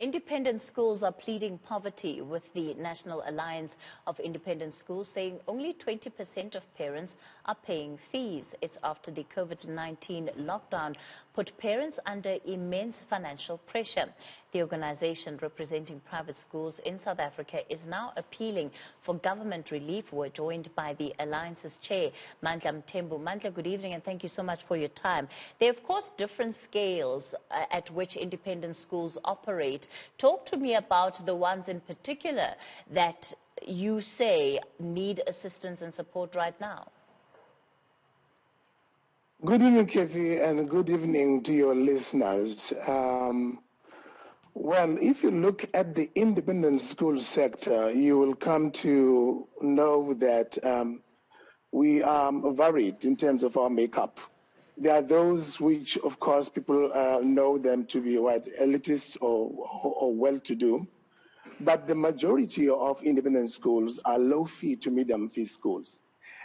Independent schools are pleading poverty, with the National Alliance of Independent Schools saying only 20% of parents are paying fees. It's after the COVID-19 lockdown put parents under immense financial pressure. The organization representing private schools in South Africa is now appealing for government relief. We're joined by the Alliance's chair, Mandla Mthembu. Mandla, good evening and thank you so much for your time. There are, of course, different scales at which independent schools operate. Talk to me about the ones in particular that you say need assistance and support right now. Good evening, Kathy, and good evening to your listeners. Well, if you look at the independent school sector, you will come to know that we are varied in terms of our makeup. There are those which, of course, people know them to be elitist or well-to-do, but the majority of independent schools are low-fee to medium-fee schools.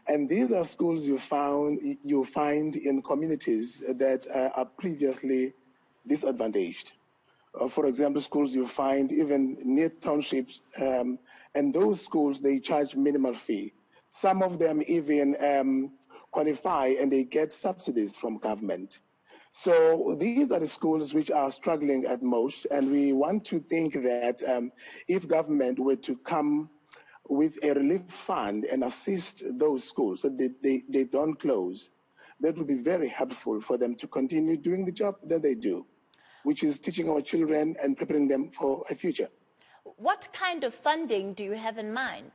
And these are schools you find in communities that are previously disadvantaged. For example, schools you find even near townships, and those schools, they charge minimal fee. Some of them even qualify and they get subsidies from government. So these are the schools which are struggling at most, and we want to think that if government were to come with a relief fund and assist those schools so they don't close, that would be very helpful for them to continue doing the job that they do, which is teaching our children and preparing them for a future. What kind of funding do you have in mind?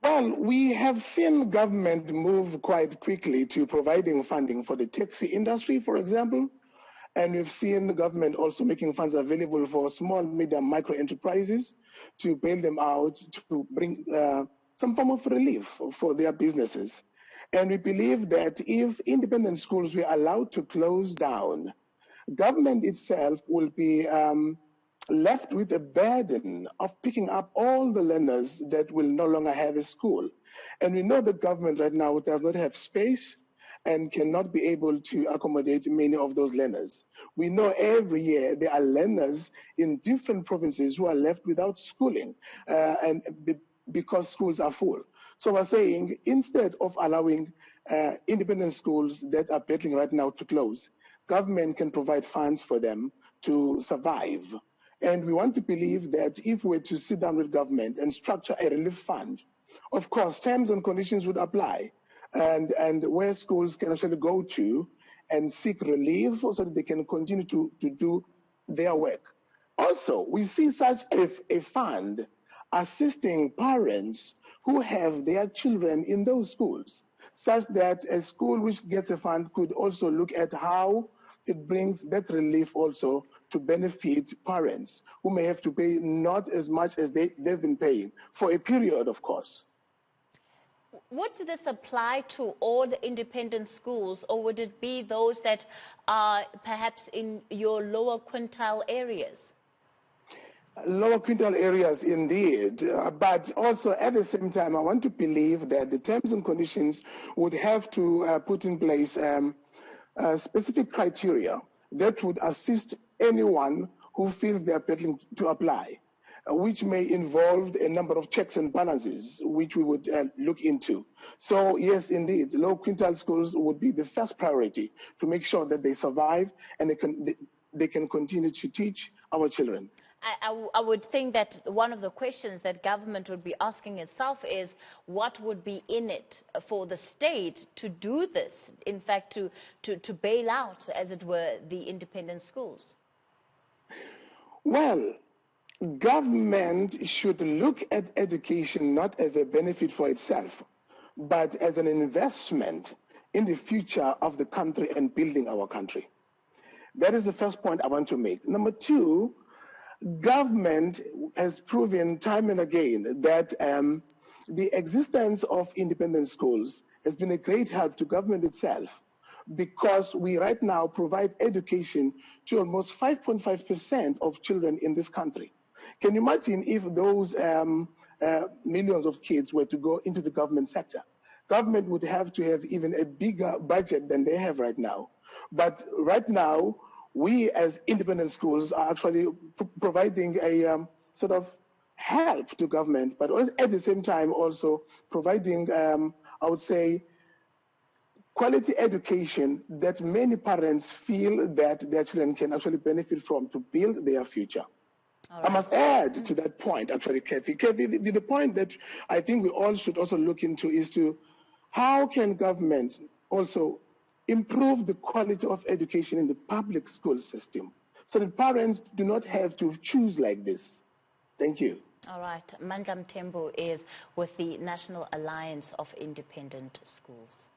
Well, we have seen government move quite quickly to providing funding for the taxi industry, for example. And we've seen the government also making funds available for small, medium, micro enterprises to bail them out, to bring some form of relief for their businesses. And we believe that if independent schools were allowed to close down, government itself will be left with a burden of picking up all the learners that will no longer have a school. And we know that government right now does not have space and cannot be able to accommodate many of those learners. We know every year there are learners in different provinces who are left without schooling because schools are full. So we're saying instead of allowing independent schools that are battling right now to close, government can provide funds for them to survive. And we want to believe that if we were to sit down with government and structure a relief fund, of course, terms and conditions would apply. And where schools can actually go to and seek relief so that they can continue to do their work. Also, we see such a fund assisting parents who have their children in those schools, such that a school which gets a fund could also look at how it brings that relief also to benefit parents who may have to pay not as much as they've been paying for a period, of course. Would this apply to all the independent schools, or would it be those that are perhaps in your lower quintile areas? Lower quintile areas, indeed. But also at the same time, I want to believe that the terms and conditions would have to put in place specific criteria that would assist anyone who feels they are battling to apply, which may involve a number of checks and balances, which we would look into. So yes, indeed, low quintile schools would be the first priority to make sure that they survive and they can continue to teach our children. I would think that one of the questions that government would be asking itself is what would be in it for the state to do this, in fact, to bail out, as it were, the independent schools? Well, government should look at education not as a benefit for itself, but as an investment in the future of the country and building our country. That is the first point I want to make. Number two, government has proven time and again that the existence of independent schools has been a great help to government itself, because we right now provide education to almost 5.5% of children in this country. Can you imagine if those millions of kids were to go into the government sector? Government would have to have even a bigger budget than they have right now. But right now, we as independent schools are actually providing a sort of help to government, but at the same time also providing, I would say, quality education that many parents feel that their children can actually benefit from to build their future. Right. I must add to that point, actually, Kathy. Kathy, the point that I think we all should also look into is to how can government also improve the quality of education in the public school system so that parents do not have to choose like this. Thank you. All right. Mandla Mthembu is with the National Alliance of Independent Schools.